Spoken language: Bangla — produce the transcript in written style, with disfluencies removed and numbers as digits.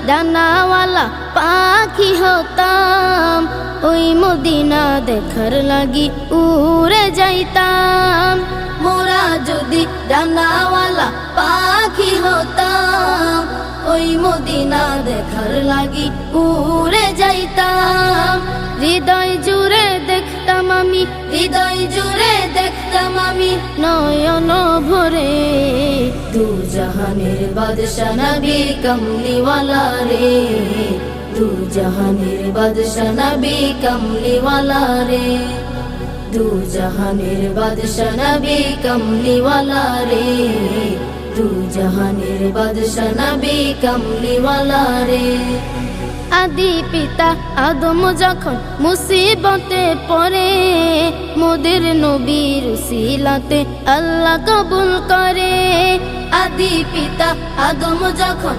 ডানাওয়ালা পাখি হতাম, ওই মদিনা দেখার লাগি উড়ে যাইতাম। মোরা যদি ডানাওয়ালা পাখি হতাম, ওই মদিনা দেখার লাগি উড়ে যাইতাম। হৃদয় জুড়ে দেখতাম আমি, হৃদয় জুড়ে দেখতাম আমি নয়ন ভরে। দু জাহানের বাদশা নবী কমলিওয়ালা রে, দু জাহানের বাদশা নবী কমলিওয়ালা রে, দু জাহানের বাদশা নবী কমলিওয়ালা রে, দু জাহানের বাদশা নবী কমলিওয়ালা রে। আদি পিতা আদম যখন মুসিবতে পড়ে, মোদের নবীর উসিলাতে আল্লাহ কবুল করে। আদি পিতা আদম যখন